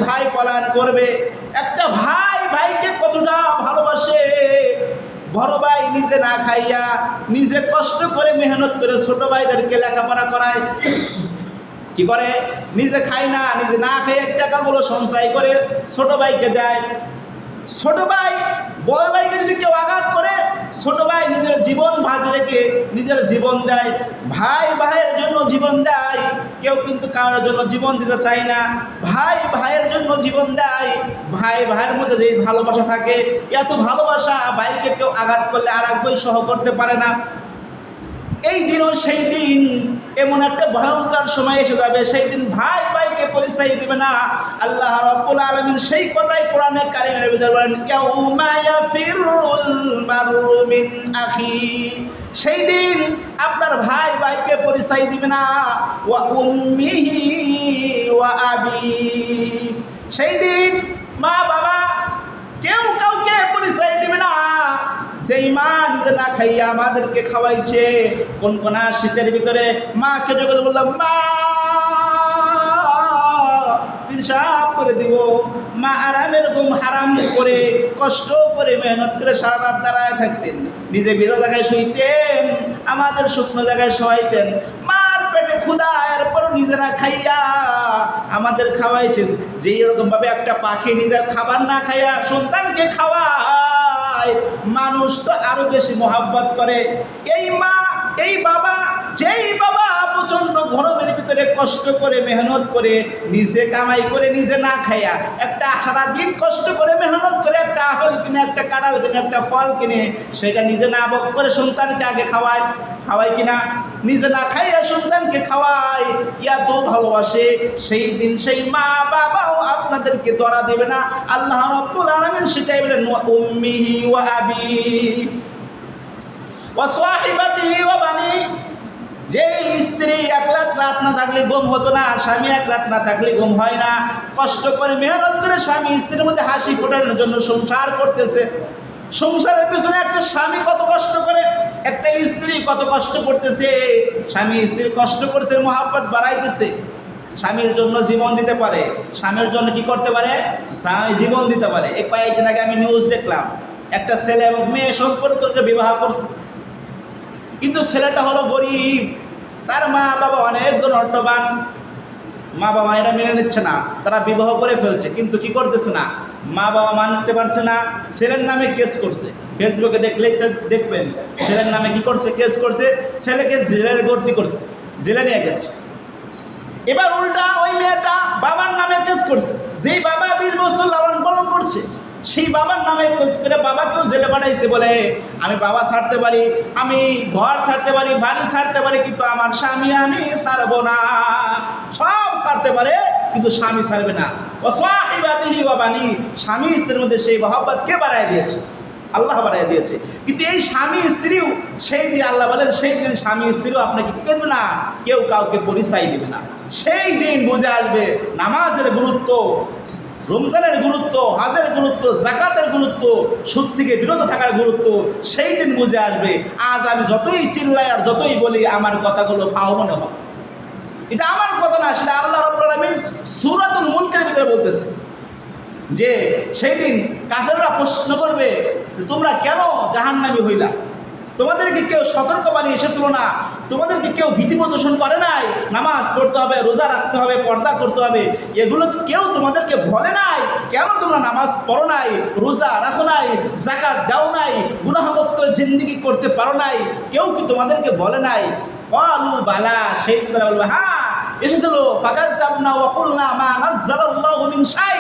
ভাই পলায়ন করবে। একটা ভাই ভাইকে কতটা ভালোবাসে। বড় ভাই নিজে না খাইয়া নিজে কষ্ট করে মেহনত করে ছোট ভাইদেরকে লেখাপড়া করায়। কি করে? নিজে খায় না, নিজে না খেয়ে টাকাগুলো সঞ্চয় করে ছোট ভাইকে দেয়। ছোট ভাই বড় ভাইকে যদি কেউ আঘাত করে, ছোট ভাই নিজের জীবন ভাজে রেখে নিজের জীবন দেয়। ভাই ভাইয়ের জন্য জীবন দেয়, কেউ কিন্তু কারোর জন্য জীবন দিতে চায় না। ভাই ভাইয়ের জন্য জীবন দেয়। ভাই ভাইয়ের মধ্যে যে ভালোবাসা থাকে, এত ভালোবাসা ভাইকে কেউ আঘাত করলে আর এক ভাই সহ করতে পারে না। এই দিনও সেই দিন, এমন একটা ভয়ঙ্কর সময় এসে যাবে, সেই দিন ভাই ভাইকে পরিচয় দিবে না। আল্লাহ রাব্বুল আলামিন সেই কথাই কোরআনে কারিমের ভিতরে বলেন, ইয়াউমা ইয়াফিরুল মারউ মিন আখি। সেই দিন আপনার ভাই ভাইকে পরিচয় দিবে না। ওয়া উম্মিহি ওয়া আবি। সেই দিন মা বাবা কেউ কাউকে পরিচয় দিবে না। সেই মা নিজে না খাইয়া আমাদেরকে খাওয়াইছে, কোন শীতের ভিতরে মাকে যখন বললাম মা পেশাব করে দিব, মা আরামের ঘুম হারাম করে কষ্ট করে মেহনত করে সারা রাত দাঁড়ায় থাকতেন, নিজে ভিজা জায়গায় শুইতেন, আমাদের শুকনো জায়গায় শোয়াইতেন। মার পেটে ক্ষুধা, এরপর নিজে না খাইয়া আমাদের খাওয়াইছেন। যে এরকম ভাবে একটা পাখি নিজে খাবার না খাইয়া সন্তানকে খাওয়ায়, মানুষ তো আরো বেশি মহাব্বত করে। এই মা, এই বাবা, যেই বাবা প্রচন্ড গরমের ভিতরে কষ্ট করে মেহনত করে নিজে কামাই করে নিজে না খাইয়া একটা সারাদিন কষ্ট করে মেহনত করে একটা আপেল কিনে, একটা কাঁঠাল কিনে, একটা ফল কিনে, সেটা নিজে না ভোগ করে সন্তানকে আগে খাওয়ায়। খাওয়াই কিনা? নিজে না খাইয়া সন্তানকে খাওয়ায়। এত ভালোবাসে। সেই দিন সেই মা বাবাও আপনাদেরকে ধরা দেবে না। আল্লাহ রাব্বুল আলামিন সেটাই বলেন, ওয়া উম্মিহি ওয়া আবি ওয়া সাহিবাতিহি ওয়া বানি। যে স্ত্রী এক রাত না থাকলে ঘুম হতো না, স্বামী এক রাত না থাকলে ঘুম হয় না, কষ্ট করে মেহনত করে স্বামী স্ত্রীর মধ্যে হাসি ফোটানোর জন্য সংসার করতেছে। সংসারের পেছনে একটা স্বামী কত কষ্ট করে, একটা স্ত্রী কত কষ্ট করতেছে। স্বামী স্ত্রী কষ্ট করছে, মহাব্বত বাড়াইতেছে। স্বামীর জন্য জীবন দিতে পারে, স্বামীর জন্য কি করতে পারে? স্বামী জীবন দিতে পারে। এই কয়েকদিন আগে আমি নিউজ দেখলাম, একটা ছেলে এবং মেয়ে সম্পর্ককে বিবাহ করছে, কিন্তু ছেলেটা হলো গরিব, তার মা বাবা অনেক ধনবান। মা বাবা এটা মেনে নিচ্ছে না, তারা বিবাহ করে ফেলছে, কিন্তু কি করতেছে না, মা বাবা মানতে পারছে না। ছেলের নামে কেস করছে, ফেসবুকে দেখলেই দেখবেন, ছেলের নামে কি করছে? কেস করছে, ছেলেকে জেলের ভর্তি করছে, জেলে নিয়ে গেছে। এবার উল্টা ওই মেয়েটা বাবার নামে কেস করছে, যেই বাবা 20 বছর লালন পালন করছে, সেই বাবার নামে কেস করে বাবাকেও জেলে পাঠাইছে। বলে আমি বাবা ছাড়তে পারি, আমি ঘর ছাড়তে পারি, বাড়ি ছাড়তে পারি, কিন্তু আমার স্বামী আমি ছাড়বো না। সব ছাড়তে পারে কিন্তু স্বামী ছাড়বে না। ও সাহিবাতিহি ওয়া বানি। স্বামী স্ত্রীর মধ্যে সেই মহব্বত কে বাড়ায় দিয়েছে? আল্লাহ বাড়াই দিয়েছে। কিন্তু এই স্বামী স্ত্রীও সেই দিন, আল্লাহ বলেন সেই দিন স্বামী স্ত্রীও আপনাকে কি করবে না, কেউ কাউকে পরিচয় দিবে না। সেই দিন বুঝে আসবে নামাজের গুরুত্ব, রমজানের গুরুত্ব, হজের গুরুত্ব, যাকাতের গুরুত্ব, সুদ থেকে বিরত থাকার গুরুত্ব। সেই দিন বুঝে আসবে। আজ আমি যতই চিল্লাই আর যতই বলি, আমার কথাগুলো ফাও মনে হবে। এটা আমার কথা না, সেটা আল্লাহ রাব্বুল আলামিন সূরাতুল মুলকের ভিতরে বলতেছে যে সেই দিন কাফেররা প্রশ্ন করবে, তোমরা কেন জাহান্নামী হইলা? তোমাদেরকে কেউ সতর্ক বানিয়ে এসেছিল না? তোমাদেরকে কেউ ভীতি প্রদর্শন করে নাই? নামাজ পড়তে হবে, রোজা রাখতে হবে, পর্দা করতে হবে, এগুলো কেউ তোমাদেরকে বলে নাই? কেন তোমরা নামাজ পড়ো নাই, রোজা রাখো নাই, যাকাত দাও নাই, গুনাহমুক্ত জিন্দেগি করতে পারো নাই? কেউ কি তোমাদেরকে বলে নাই? ক্বালু বালা। সেই তারা বলবে হ্যাঁ এসেছিল। ফাকাযযাবনা ওয়া কুলনা মা নাযালাল্লাহু মিন শাই।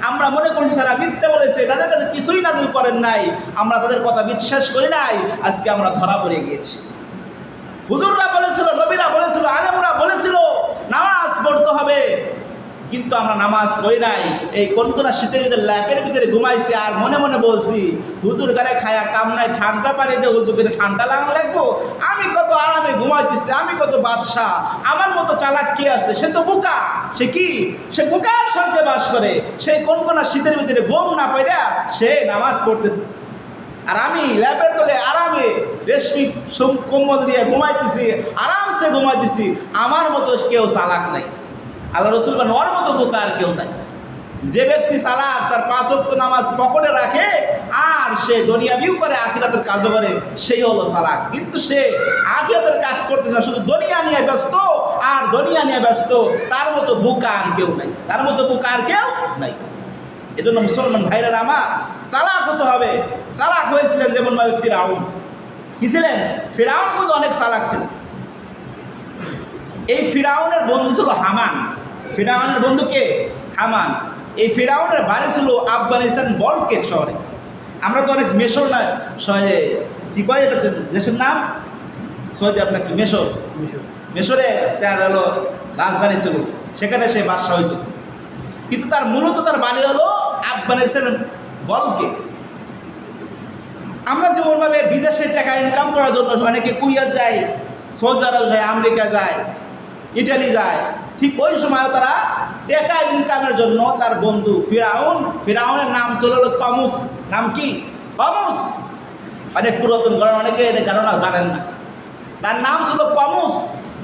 আমরা মনে করছি তারা মিথ্যা বলেছে, তাদের কাছে কিছুই নাযিল করেন নাই, আমরা তাদের কথা বিশ্বাস করি নাই। আজকে আমরা ধরা পড়ে গিয়েছি। হুজুররা বলেছিল, নবীরা বলেছিল, আলেমরা বলেছিল নামাজ পড়তে হবে, কিন্তু আমরা নামাজ পড়ি নাই। এই কোন শীতের ভিতরে ল্যাপের ভিতরে ঘুমাইছি আর মনে মনে বলছি হুজুর গায়ে খায়া কাম নাই, ঠান্ডা পানি দিয়ে হুজুর করে ঠান্ডা লাগবো। আমি কত আরামে ঘুমাইতেছি, আমি কত বাদশাহ, আমার মতো চালাক কে আছে? সে তো বোকা। সে কি? সে বোকার সঙ্গে বাস করে। সেই কোন শীতের ভিতরে ঘুম না পাইরা সে নামাজ পড়তেছে, আর আমি ল্যাপের তলে আরামে রেশমি কম্বল দিয়ে ঘুমাইতেছি, আরামসে ঘুমাইতেছি। আমার মতো কেউ চালাক নাই। আল্লাহ রসুল বলেন ওর মতো বোকা আর কেউ নাই। যে ব্যক্তি সালাত তার 5 ওয়াক্ত নামাজ পকেটে রাখে আর সে দুনিয়াবিও করে আখিরাতের কাজও করে, সেই হলো সালাত। কিন্তু সে আখিরাতের কাজ করতেছে না, শুধু দুনিয়া নিয়ে ব্যস্ত আর দুনিয়া নিয়ে ব্যস্ত, তার মতো বোকা আর কেউ নাই, তার মতো বোকা আর কেউ নাই। এজন্য মুসলমান ভাইরা আমার চালাক হতে হবে। চালাক হয়েছিলেন যেমন ভাবে ফিরআউন। কি ছিলেন? ফিরআউন কিন্তু অনেক চালাক ছিলেন। এই ফিরআউনের বন্ধু ছিল হামান। ফিরআউনের বন্ধু কে? হামান। এই ফিরআউনের বাড়ি ছিল আফগানিস্তান বলকের শহরে। আমরা তো অনেক মেশর না শহরে, কি কয় এটা দেশের নাম? সৌদি আপনার কি মেশর? মেশরে তার হলো রাজধানী ছিল, সেখানে সে বাদশা হয়েছিল। কিন্তু তার মূলত তার বাড়ি হলো আফগানিস্তান বলকে। আমরা যেমনভাবে বিদেশে টাকা ইনকাম করার জন্য অনেকে কুয়েত যায়, সৌদি আরব যায়, আমেরিকা যায়, ইটালি যায়, ঠিক ওই সময় তারা টাকা ইনকামের জন্য তার বন্ধু ফিরআউনের নাম ছিল হলো কমুস। নাম কি? কমুস। অনেক পুরাতন ঘটনা, অনেকে এটা ঘটনা জানেন না। তার নাম ছিল কমুস।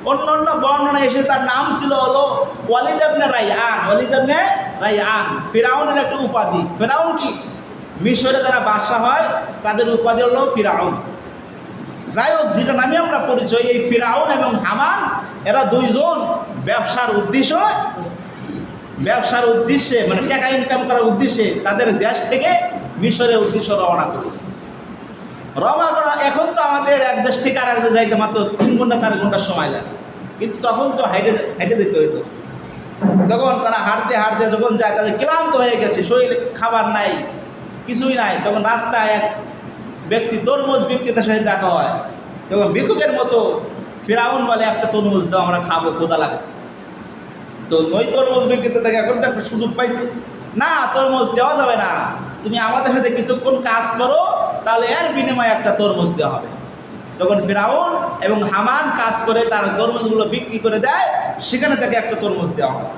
অন্য অন্য বর্ণনা এসে তার নাম ছিল হলো ওয়ালিদ ইবনে রাইয়ান। ওয়ালিদ ইবনে রাইয়ান ফিরআউনের একটা উপাধি। ফিরআউন কি? মিশরে যারা বাদশা হয় তাদের উপাধি হলো ফিরআউন। যাই হোক, যেটা নামে আমরা পরিচয়, এই ফিরআউন এবং হামান এরা দুইজন ব্যবসার উদ্দেশ্যে মানে টাকা ইনকাম করার উদ্দেশ্যে তাদের দেশ থেকে মিশরের উদ্দেশ্যে রওনা করে। রওনা করা এখন তো আমাদের এক দেশ থেকে আর এক দেশে যাইতে মাত্র 3 ঘন্টা 4 ঘন্টার সময় লাগে, কিন্তু তখন তো হাইটে যেতে হইতো। তখন তারা হাঁটতে হাঁটতে যখন যায় তাদের ক্লান্ত হয়ে গেছে, শরীরে খাবার নাই, কিছুই নাই। তখন রাস্তায় এক ব্যক্তি তরমুজ বিক্রেতার সাথে দেখা হয়। তখন ভিক্ষুকের মতো ফিরআউন বলে, একটা তরমুজ দাও, আমরা খাবো, ক্ষুধা লাগছে। তো ওই তরমুজ বিক্রেতা থেকে এখন তো একটা সুযোগ পাইছে, না তরমুজ দেওয়া যাবে না, তুমি আমাদের সাথে কিছুক্ষণ কাজ করো, তাহলে এর বিনিময়ে একটা তরমুজ দেওয়া হবে। তখন ফিরআউন এবং হামান কাজ করে তার তরমুজগুলো বিক্রি করে দেয়, সেখানে তাকে একটা তরমুজ দেওয়া হয়।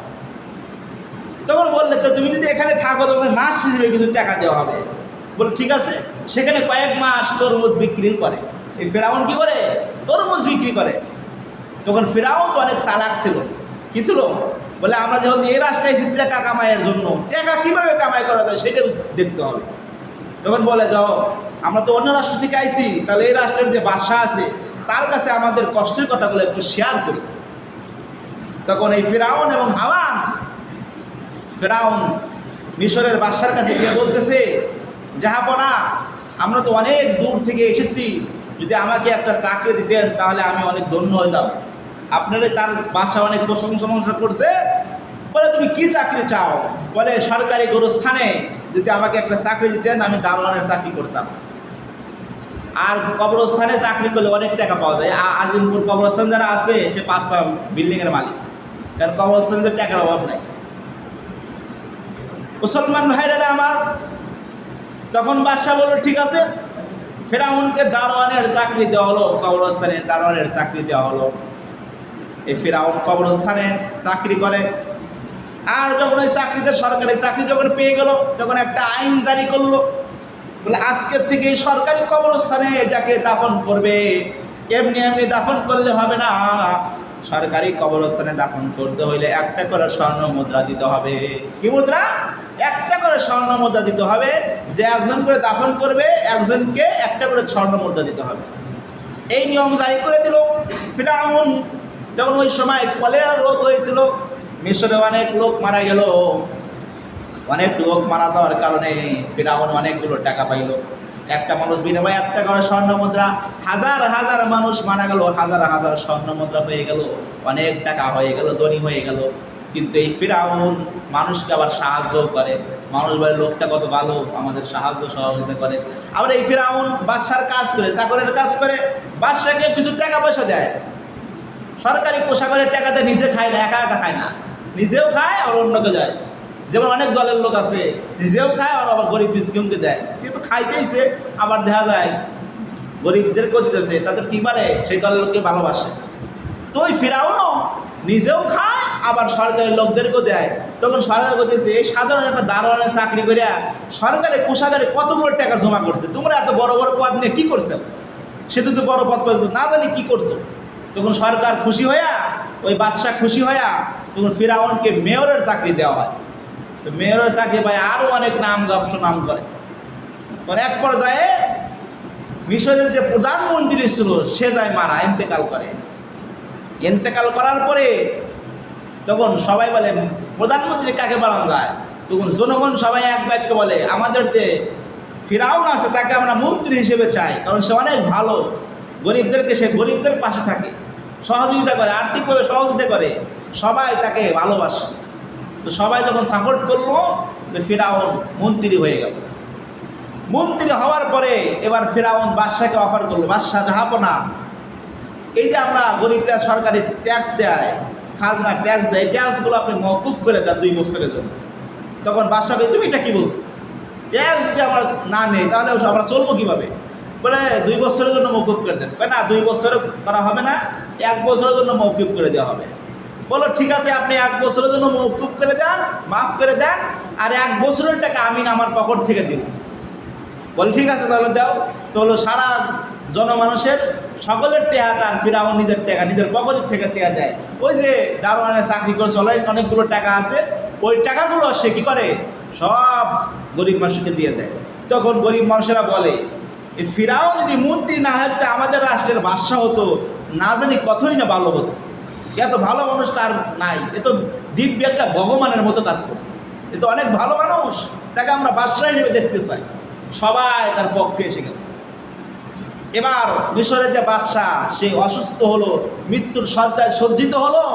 তখন বললে, তো তুমি যদি এখানে থাকো তখন মাস হিসেবে কিছু টাকা দেওয়া হবে। বলে ঠিক আছে। সেখানে কয়েক মাস তরমুজ বিক্রি করে। এই ফিরআউন কি করে? তরমুজ বিক্রি করে। তখন ফিরআউন তো অনেক চালাক ছিল। কি ছিল? বলে, আমরা যেহেতু এই রাষ্ট্রে এসেছি টাকা কামাইয়ের জন্য, টাকা কীভাবে কামাই করা যায় সেটা দেখতে হবে। তখন বলে, যাও, আমরা তো অন্য রাষ্ট্র থেকে আইছি, তাহলে এই রাষ্ট্রের যে বাদশা আছে তার কাছে আমাদের কষ্টের কথাগুলো একটু শেয়ার করি। তখন এই ফিরআউন এবং হামান, ফিরআউন মিশরের বাদশার কাছে গিয়ে বলতেছে, জাহাপনা, আমরা তো অনেক দূর থেকে এসেছি, যদি আমাকে একটা চাকরি দিতেন তাহলে আমি অনেক ধন্য হইতাম। আপনারা তার বাদশা অনেক প্রশংসা করছে। বলে, তুমি কি চাকরি চাও? বলে, সরকারি গোরস্থানে যদি আমাকে একটা চাকরি দিতেন আমি দারোয়ানের চাকরি করতাম। আর কবরস্থানে চাকরি করলে অনেক টাকা পাওয়া যায়। আজিমপুর কবরস্থান যারা আছে সে 5টা বিল্ডিংয়ের মালিক, কারণ কবরস্থানে টাকার অভাব নাই। মুসলমান ভাইরা আমার, তখন বাদশা বলল, ঠিক আছে। ফিরআউনকে দারোয়ানের চাকরি দেওয়া হলো, কবরস্থানের দারোয়ানের চাকরি দেওয়া হলো। এই ফিরআউন কবরস্থানে চাকরি করে। আর যখন ওই চাকরিতে সরকারি চাকরি যখন পেয়ে গেল, তখন একটা আইন জারি করলো, বলে আজকের থেকে সরকারি কবরস্থানে যাকে দাফন করবে এমনি এমনি দাফন করলে হবে না, সরকারি কবরস্থানে দাফন করতে হইলে একটা করে স্বর্ণ মুদ্রা দিতে হবে। কি মুদ্রা? একটা করে স্বর্ণ মুদ্রা দিতে হবে। যে একজন করে দাফন করবে একজনকে একটা করে স্বর্ণ মুদ্রা দিতে হবে। এই নিয়ম জারি করে দিল ফিরআউন। তখন ওই সময় কলেরা রোগ হয়েছিল, মিশরে অনেক লোক মারা গেল। অনেক লোক মারা যাওয়ার কারণে ফিরআউন অনেকগুলো টাকা পাইল। একটা মানুষ বিনিময়ে একটা করে স্বর্ণ মুদ্রা, হাজার হাজার মানুষ মারা গেল, হাজার হাজার স্বর্ণ মুদ্রা হয়ে গেল, অনেক টাকা হয়ে গেল, ধনী হয়ে গেল। কিন্তু এই ফিরআউন মানুষকে আবার সাহায্য করে। মানুষ বলে, লোকটা কত ভালো, আমাদের সাহায্য সহযোগিতা করে। আবার এই ফিরআউন বাদশার কাজ করে, চাকরের কাজ করে, বাদশাকে কিছু টাকা পয়সা দেয়। সরকারি পোশাকের টাকাতে নিজে খায় না, একা একা খায় না, নিজেও খায় আর অন্যকে দেয়। যেমন অনেক দলের লোক আছে, নিজেও খায় আর আবার গরিব মিসকিনকে দেয়, কিন্তু খাইতেইছে আবার দেখা যায় গরিবদেরকেও দিতেছে। তাদের কি পারে? সেই দলের লোককে ভালোবাসে। তো ওই ফিরআউনও নিজেও খায় আবার সরকারি লোকদেরকেও দেয়। তখন সরকার করতেছে, এই সাধারণ একটা দারোয়ানের চাকরি করে সরকারি কোষাগারে কতগুলো টাকা জমা করছে, তোমরা এত বড় বড় পদ নিয়ে কী করছে? সে তো বড় পদ না জানি কী করতো। তখন সরকার খুশি হইয়া, ওই বাদশা খুশি হইয়া, তখন ফিরআউনকে মেয়রের চাকরি দেওয়া হয়। তো মেয়রের চাকরি পায় আরও অনেক নাম নাম করে। তখন এক পর্যায়ে মিশরের যে প্রধানমন্ত্রী ছিল সে যায় মারা, ইন্তেকাল করে। ইন্তেকাল করার পরে তখন সবাই বলে প্রধানমন্ত্রী কাকে বানানো যায়? তখন জনগণ সবাই এক বাক্যে বলে আমাদের যে ফিরাউন আছে তাকে আমরা মন্ত্রী হিসেবে চাই, কারণ সে অনেক ভালো, গরিবদেরকে সে গরিবদের পাশে থাকে, সহযোগিতা করে, আর্থিকভাবে সহযোগিতা করে, সবাই তাকে ভালোবাসে। তো সবাই যখন সাপোর্ট করলো তো ফিরাউন মন্ত্রী হয়ে গেল। মন্ত্রী হওয়ার পরে এবার ফিরাউন বাদশাকে অফার করলো, বাদশাহ জাহাপনা, এই যে আমরা গরিবরা সরকারি ট্যাক্স দেয়, খাজনা ট্যাক্স দেয়, ট্যাক্সগুলো আপনি মওকুফ করে দেন 2 বছরের জন্য। তখন বাদশাকে তুমি এটা কী বলছো? ট্যাক্স যদি আমরা না নেই তাহলে আমরা চলবো কীভাবে? বলে 2 বছরের জন্য মওকুফ করে দেন। না 2 বছরে করা হবে না, 1 বছরের জন্য মওকুফ করে দেওয়া হবে। বলো ঠিক আছে, আপনি 1 বছরের জন্য মওকুফ করে দেন, মাফ করে দেন, আর 1 বছরের টাকা আমি আমার পকেট থেকে দিব। বলে ঠিক আছে তাহলে দাও। তো হলো সারা জনমানুষের সকলের টেহা তার ফিরাউন নিজের টাকা নিজের পকেটের থেকে টেহা দেয়। ওই যে দারোয়ানের চাকরি করে চলে অনেকগুলো টাকা আছে, ওই টাকাগুলো সে কী করে সব গরিব মানুষকে দিয়ে দেয়। তখন গরিব মানুষেরা বলে এই ফিরাউন যদি মন্ত্রী না হয়, যদি আমাদের রাষ্ট্রের বাদশা হতো, না জানি কতই না ভালো হতো। এত ভালো মানুষ তার নাই, এ তো দিব্য একটা ভগবানের মতো কাজ করছে, এ তো অনেক ভালো মানুষ, তাকে আমরা বাদশা হিসেবে দেখতে চাই। সবাই তার পক্ষে এসে গেল। এবার মিশরের যে বাদশাহ সে অসুস্থ হলো, মৃত্যুর শয্যায় সজ্জিত হলো।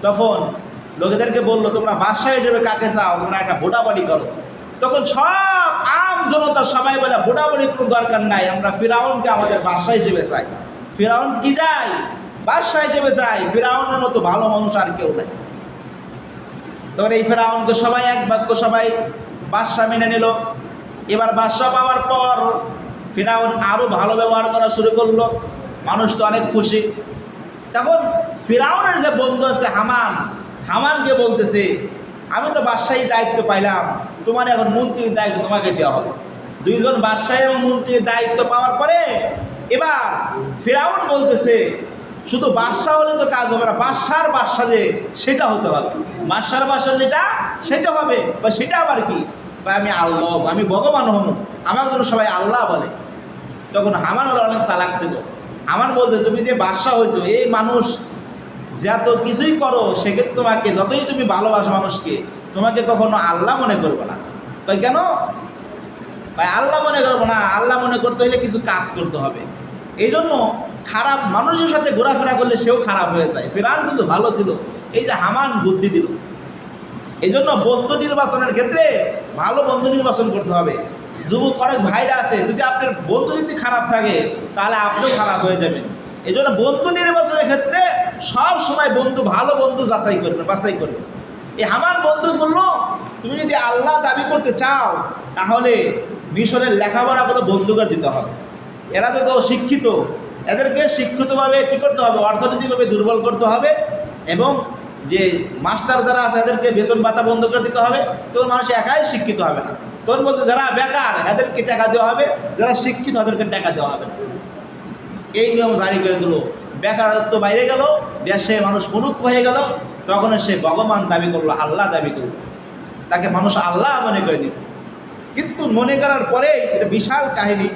তখন লোকেদেরকে বললো তোমরা বাদশাহ হিসেবে কাকে চাও, তোমরা একটা ভোটাভুটি করো। তখন সব আম জনতা সবাই বলে ভোটাভুটির কোনো দরকার নাই, আমরা ফিরাউনকে আমাদের বাদশাহ হিসেবে চাই। ফিরাউন কি চাই? বাদশাহ হিসেবে চাই। ফিরাউনের মতো ভালো মানুষ আর কেউ নাই। তখন এই ফিরাউনকে সবাই এক বাক্য সবাই বাদশাহ মেনে নিল। এবার বাদশাহ পাওয়ার পর ফিরাউন আরও ভালো ব্যবহার করা শুরু করলো, মানুষ তো অনেক খুশি। তখন ফিরাউনের যে বন্ধু আছে হামান, হামানকে বলতেছে আমি তো বাদশাহী দায়িত্ব পাইলাম, তোমার এখন মন্ত্রীর দায়িত্ব তোমাকে দেওয়া হবে। 2 জন বাদশাহ এবং মন্ত্রীর দায়িত্ব পাওয়ার পরে এবার ফিরাউন বলতেছে শুধু বাদশাহ হলে তো কাজ হবে না, বাদশার বাদশাহ যে সেটা হতে হবে, বাদশার বাদশাহ যেটা সেটা হবে। বা সেটা আবার কি? আমি আল্লাহ, আমি ভগবান হব, আমার জন্য সবাই আল্লাহ বলে। তখন হামান হলো অনেক চালাক ছিল। হামান বলতে তুমি যে বাদশাহ হয়েছো, এই মানুষ যত কিছুই করো সেক্ষেত্রে তোমাকে যতই তুমি ভালোবাসো মানুষকে, তোমাকে কখনো আল্লাহ মনে করবো না। তাই কেন ভাই আল্লাহ মনে করবো না? আল্লাহ মনে করতে হলে কিছু কাজ করতে হবে। এই জন্য খারাপ মানুষের সাথে ঘোরাফেরা করলে সেও খারাপ হয়ে যায়। ফিরআউন কিন্তু ভালো ছিল, এই যে হামান বুদ্ধি দিল। এই জন্য বন্ধু নির্বাচনের ক্ষেত্রে ভালো বন্ধু নির্বাচন করতে হবে। যুবক অনেক ভাইরা আছে, যদি আপনার বন্ধু যদি খারাপ থাকে তাহলে আপনিও খারাপ হয়ে যাবেন। এই জন্য বন্ধু নির্বাচনের ক্ষেত্রে সব সময় বন্ধু, ভালো বন্ধু বাছাই করবেন। এই হামান বন্ধু বললো তুমি যদি আল্লাহ দাবি করতে চাও তাহলে মিশরের লেখাপড়াগুলো বন্ধুকে দিতে হবে। এরা তো শিক্ষিত, এদেরকে শিক্ষিতভাবে কী করতে হবে? অর্থনৈতিকভাবে দুর্বল করতে হবে, এবং যে মাস্টার যারা আছে এদেরকে বেতন ভাতা বন্ধ করে দিতে হবে। তোর মানুষ একাই শিক্ষিত হবে না। তোর বলতে যারা বেকার এদেরকে টাকা দেওয়া হবে, যারা শিক্ষিত এদেরকে টাকা দেওয়া হবে না। এই নিয়ম জারি করে দিল। বেকারত্ব বাইরে গেল, দেশে মানুষ মুরুক্ষ হয়ে গেল। তখন সে ভগবান দাবি করলো, আল্লাহ দাবি করলো, তাকে মানুষ আল্লাহ মনে করে নিল। কিন্তু মনে করার পরেই এটা বিশাল কাহিনী।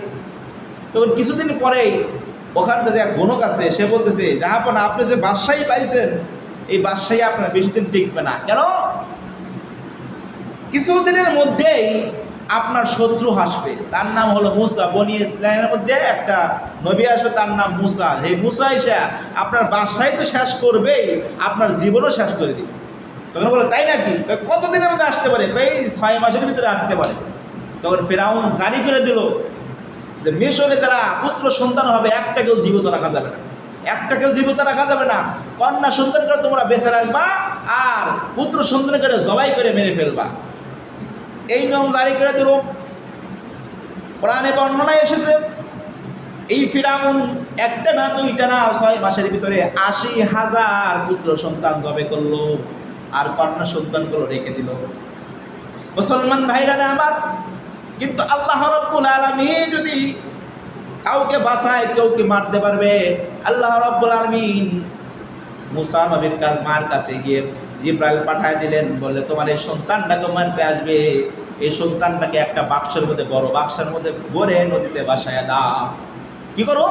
তখন কিছুদিন পরেই ওখানটা যে এক গণক আছে সে বলতেছে জাহাপনা আপনি যে বাদশাহী পাইছেন, এই বাদশাহী আপনার বেশি দিন টিকবে না। কেন? কিছুদিনের মধ্যেই আপনার শত্রু আসবে, তার নাম হলো মুসা। বনি ইসরাইলের মধ্যে একটা নবী আসবে, তার নাম মুসা। এই মুসা এসে আপনার বাদশাহী তো শেষ করবেই, আপনার জীবনও শেষ করে দিবে। তখন বলে তাই নাকি? কতদিনের মধ্যে আসতে পারে? এই 6 মাসের ভিতরে আসতে পারে। তখন ফিরআউন জারি করে দিল যে মিশরে যারা পুত্র সন্তান হবে একটাকেও জীবিত রাখা যাবে না, একটাকেও জীবিত রাখা যাবে না। কন্যা সন্তান করে তোমরা বেঁচে রাখবা, আর পুত্র সন্তান করে জবাই করে মেরে ফেলবা। এই নিয়ম জারি করে দিল। কোরআনে বর্ণনায় এসেছে এই ফিরআউন একটা না, 2টা না, 6 মাসের ভিতরে 80,000 পুত্র সন্তান জবে করলো, আর কন্যা সন্তানগুলো রেখে দিল। মুসলমান ভাইরা আমার, কিন্তু আল্লাহ রাব্বুল আলামিন যদি কাউকে বাঁচায় কেউকে মারতে পারবে। আল্লাহ রাব্বুল আলামিন মুসা নবীর মার কাছে গিয়ে জিব্রাইল পাঠায় দিলেন, বললে তোমার এই সন্তানটাকে মারতে আসবে, এই সন্তানটাকে একটা বাক্সের মধ্যে, বড় বাক্সের মধ্যে ভরে নদীতে ভাসায় দাও। কি করো?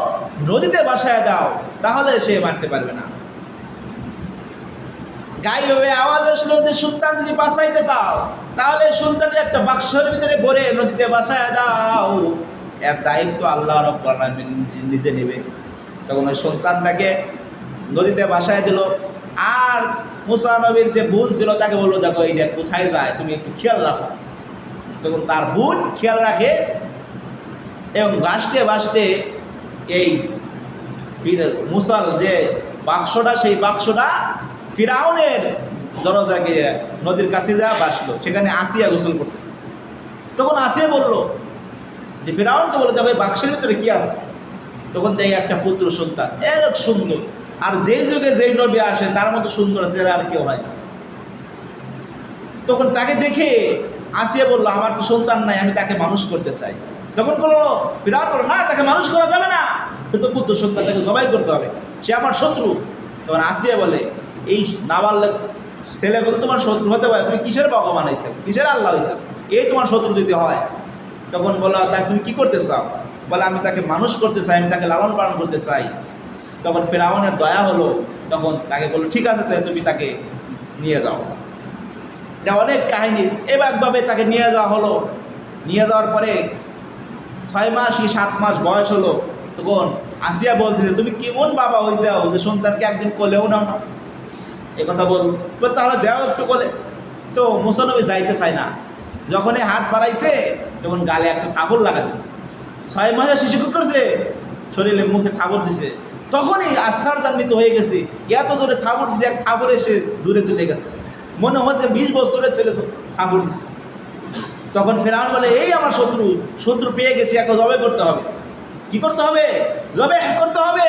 নদীতে ভাসায় দাও, তাহলে সে মারতে পারবে না। গায়ে হয়ে আওয়াজ আসলো যে সন্তান যদি বাঁচাইতে দাও, তাহলে সন্তানকে একটা বাক্সের ভিতরে ভরে নদীতে ভাসায় দাও, এর দায়িত্ব আল্লাহ রাব্বুল আলামিন নিজে নেবে। তখন ওই সন্তানটাকে নদীতে ভাসায় দিল। আর মুসা নবীর যে বোন ছিল তাকে বললো, দেখো এইটা কোথায় যায়, তুমি একটু খেয়াল রাখো। তখন তার বোন খেয়াল রাখে এবং ভাসতে ভাসতে এই মুসার যে বাক্সটা, সেই বাক্সটা ফিরাউনের দরজাকে নদীর কাছে যা বাসলো। সেখানে আসিয়া গোসল করতেছে। তখন আসিয়া বললো যে ফিরাউনকে বললো, দেখো এই বাক্সের ভিতরে কি আছে? তখন দেখে একটা পুত্র সন্তান, এরকম সুন্দর, আর যেই যুগে যেই নবী আসে তার মতো সুন্দর ছেলে আর কেউ হয় না। তখন তাকে দেখে আসিয়া বললো, আমার তো সন্তান নাই, আমি তাকে মানুষ করতে চাই। তখন বললো ফিরাউন বললো, না, তাকে মানুষ করা যাবে না, কিন্তু পুত্র সন্তান, তাকে জবাই করতে হবে, সে আমার শত্রু। তখন আসিয়া বলে, এই নাবালক ছেলেগুলো তোমার শত্রু হতে পারে, তুমি কিসের ভগবান হয়েছে, কিসের আল্লাহ হয়েছে, এই তোমার শত্রু দিতে হয়? তখন বলো, তাকে তুমি কি করতে চাও? বলে, আমি তাকে মানুষ করতে চাই, আমি তাকে লালন পালন করতে চাই। তখন ফিরআউনের দয়া হলো, তখন তাকে বললো, ঠিক আছে, তাই তুমি তাকে নিয়ে যাও। এটা অনেক কাহিনী। এভাবে তাকে নিয়ে যাওয়া হলো। নিয়ে যাওয়ার পরে 6 মাস কি 7 মাস বয়স হলো। তখন আসিয়া বলতেছে, তুমি কেমন বাবা হয়েছে যে সন্তানকে একদিন কোলেও নাও না? এ কথা বল, তাহলে দেও একটু কোলে। তো মুসা নবী যাইতে চায় না। যখনই হাত বাড়াইছে তখন গালে একটা থাপড় লাগা দিছে। 6 মাসের শিশু কি করছে? শরীরে মুখে থাপড় দিছে। তখনই আশ্চর্যান্বিত হয়ে গেছে, এত জোরে থাপড় দিছে, এক থাপড়ে এসে দূরে চলে গেছে। মনে হচ্ছে 20 বছরের ছেলে থাপড় দিছে। তখন ফিরআউন বলে, এই আমার শত্রু, শত্রু পেয়ে গেছি, একে জবাই করতে হবে। কি করতে হবে? জবাই করতে হবে।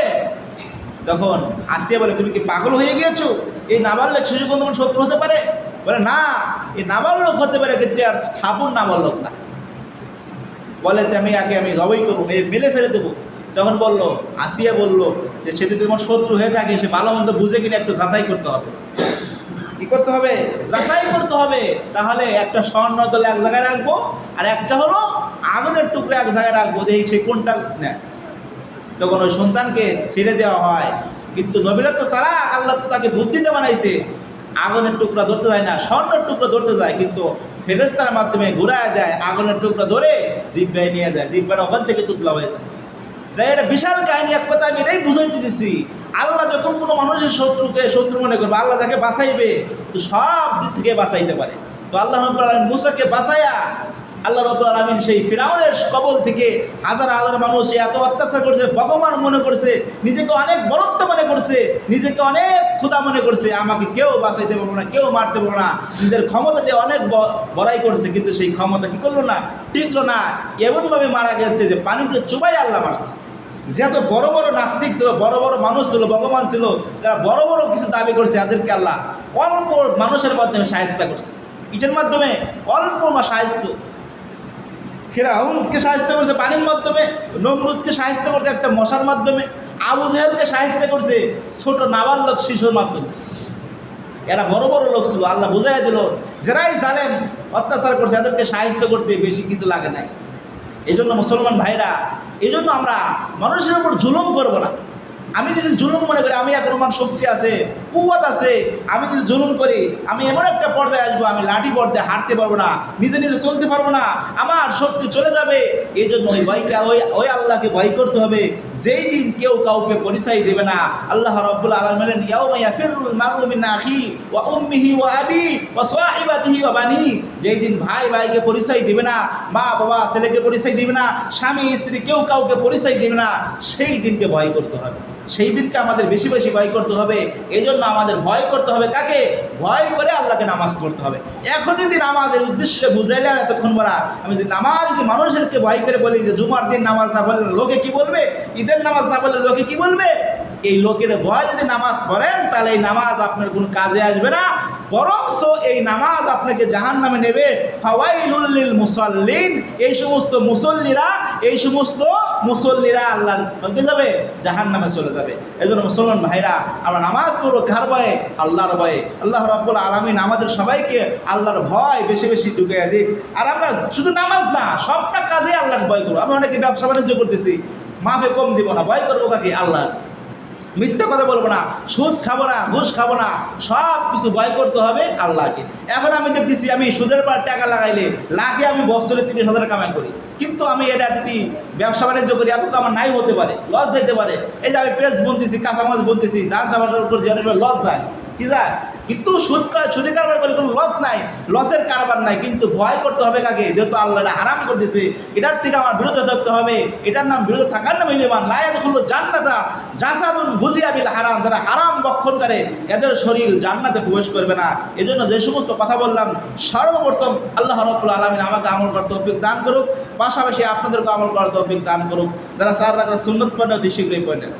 তখন আসিয়া বলে, তুমি কি পাগল হয়ে গিয়েছো? এই নাবালক শিশু কোন তোমার শত্রু হতে পারে? বলে, না, এই নাবালক হতে পারে, কিন্তু আর থাপুর নাবালক না। বলে, আমি জবাই করবো, মেলে ফেলে দেবো। তখন বললো, আসিয়া বললো যে সে যদি তোমার শত্রু হয়ে থাকে, সে ভালো মন্দ বুঝে কিনে একটু যাচাই করতে হবে। কি করতে হবে? যাচাই করতে হবে। তাহলে একটা স্বর্ণ দলে এক জায়গায় রাখবো, আর একটা হলো আগুনের টুকরা এক জায়গায় রাখবো, দেখি সে কোনটা নেয়। তখন ওই সন্তানকে ছেড়ে দেওয়া হয়। কিন্তু নবীরা তো সারা আল্লাহ তো তাকে বুদ্ধিতে বানাইছে, আগুনের টুকরা ধরতে যায় না, স্বর্ণের টুকরা ধরতে যায়, কিন্তু ফেরেশতার মাধ্যমে ঘুরায় দেয়, আগুনের টুকরা ধরে জিহ্বায় নিয়ে যায়, জিহ্বার ওখান থেকে তুতলা হয়ে যায়। যাই, এটা বিশাল কাহিনী। এক কথা আমি এটাই বুঝাইতে দিছি, আল্লাহ যখন কোনো মানুষের শত্রুকে শত্রু মনে করবে, আল্লাহ যাকে বাঁচাইবে তো সব দিক থেকে বাঁচাইতে পারে। তো আল্লাহ রাব্বুল আলামিন মুসাকে বাঁচায়া, আল্লাহ রাব্বুল আলামিন সেই ফিরআউনের কবল থেকে হাজার হাজার মানুষ এত অত্যাচার করছে, ভগবান মনে করছে, নিজেকে অনেক বড়ত্ব মনে করছে, নিজেকে অনেক খোদা মনে করছে, আমাকে কেউ বাঁচাইতে পারবো না, কেউ মারতে পারবো না, নিজের ক্ষমতা দিয়ে অনেক বড়াই করছে। কিন্তু সেই ক্ষমতা কি করলো না? টিকলো না। এমনভাবে মারা গেছে যে পানিতে চুবাই আল্লাহ মারছে। যেহেতু বড় বড় নাস্তিক ছিল, বড় বড় মানুষ ছিল, ভগবান ছিল, যারা বড় বড় কিছু দাবি করছে, তাদেরকে আল্লাহ অল্প মানুষের মাধ্যমে সাহায্য করছে। এটার মাধ্যমে অল্প সাহায্য। ফিরআউনকে সাহায্য করছে পানির মাধ্যমে, নমরুদকে সাহায্য করছে একটা মশার মাধ্যমে, আবু জেহেলকে সাহায্য করছে ছোট নাবালক শিশুর মাধ্যমে। এরা বড় বড় লোক ছিল। আল্লাহ বুঝাই দিল, যারাই জালেম অত্যাচার করছে এদেরকে সাহায্য করতে বেশি কিছু লাগে নাই। এই জন্য মুসলমান ভাইরা, এই জন্য আমরা মানুষের উপর জুলুম করবো না। আমি যদি জুলুম মনে করি আমি এখন আমার শক্তি আছে, কুওয়াত আছে, আমি যদি জুলুম করি, আমি এমন একটা পর্যায়ে আসবো, আমি লাঠি পর্দায় হাঁটতে পারবো না, নিজে নিজে চলতে পারবো না, আমার শক্তি চলে যাবে। এই জন্য ওই আল্লাহকে ভয় করতে হবে, যেই দিন কেউ কাউকে পরিচয় দেবে না। আল্লাহ রাব্বুল আলামিন বলেন, ইয়াউমা ইয়াফিরুল মারউ মিন আখিহি ওয়া উম্মিহি ওয়া আবি ওয়া সাহিবাতিহি ওয়া বানিহি। যেই দিন ভাই ভাইকে পরিচয় দিবে না, মা বাবা ছেলেকে পরিচয় দিবে না, স্বামী স্ত্রী কেউ কাউকে পরিচয় দিবে না, সেই দিনকে ভয় করতে হবে। সেই দিনকে আমাদের বেশি বেশি ভয় করতে হবে। এই জন্য আমাদের ভয় করতে হবে কাকে? ভয় করে আল্লাহকে নামাজ পড়তে হবে। এখন যদি নামাজের উদ্দেশ্যে বুঝাইলাম এতক্ষণ বলা, আমি যদি নামাজ যদি মানুষেরকে ভয় করে বলি যে জুমার দিন নামাজ না পড়লে লোকে কি বলবে, ঈদের নামাজ না পড়লে লোকে কি বলবে, এই লোকের ভয় যদি নামাজ পড়েন, তাহলে এই নামাজ আপনার কোনো কাজে আসবে না, বরঞ্চ এই নামাজ আপনাকে জাহান্নামে নেবে। ফাওয়াইলুল লিল মুসাল্লিন, এই সমস্ত মুসল্লিরা, এই সমস্ত মুসল্লিরা আল্লাহর ঠকে যাবে, জাহান্নামে চলে যাবে। এই জন্য মুসলমান ভাইরা আমরা নামাজ পড়বো কার ভয়ে? আল্লাহর ভয়ে। আল্লাহ রাব্বুল আলামিন আমাদের সবাইকে আল্লাহর ভয় বেশি বেশি ঢুকিয়ে দিক। আর আমরা শুধু নামাজ না, সবটা কাজে আল্লাহকে ভয় করবো। আমি অনেকে ব্যবসা বাণিজ্য করতেছি, মাফে কম দিব না, ভয় করবো কাকে? আল্লাহ। মিথ্যা কথা বলবো না, সুদ খাবো না, ঘুষ খাবো না, সব কিছু ভয় করতে হবে আল্লাহকে। এখন আমি দেখতেছি আমি সুদের পর টাকা লাগাইলে লাখে আমি বছরে 30,000 কামাই করি, কিন্তু আমি এটা যদি ব্যবসা বাণিজ্য করি এত তো আমার নাই হতে পারে, লস দিতে পারে। এই যে আমি পেঁয়াজ বুনতেছি, কাঁচামাছ বুনতেছি, ধান চাষবাস করছি, অনেক লস যায়, কি যায়? কিন্তু সুদে কারবার করে কোনো লস নাই, লসের কারবার নাই। কিন্তু ভয় করতে হবে কাকে? যেহেতু আল্লাহ এটা হারাম করে দিছে, এটার থেকে আমার বিরত থাকতে হবে। এটার নাম বিরত থাকার নাম ইমান। লা ইয়াদখুলু জান্নাতা জাসাদুন গুযিয়া বিল হারাম। যারা হারাম ভক্ষণ করে এদের শরীর জান্নাতে প্রবেশ করবে না। এজন্য যে সমস্ত কথা বললাম, সর্বপ্রথম আল্লাহ রাব্বুল আলামিন আমাকে আমল করার তৌফিক দান করুক, পাশাপাশি আপনাদেরকে আমল করার তৌফিক দান করুক। যারা সার রাখা সুন্নত পড়েন অতি শীঘ্রই পড়েন।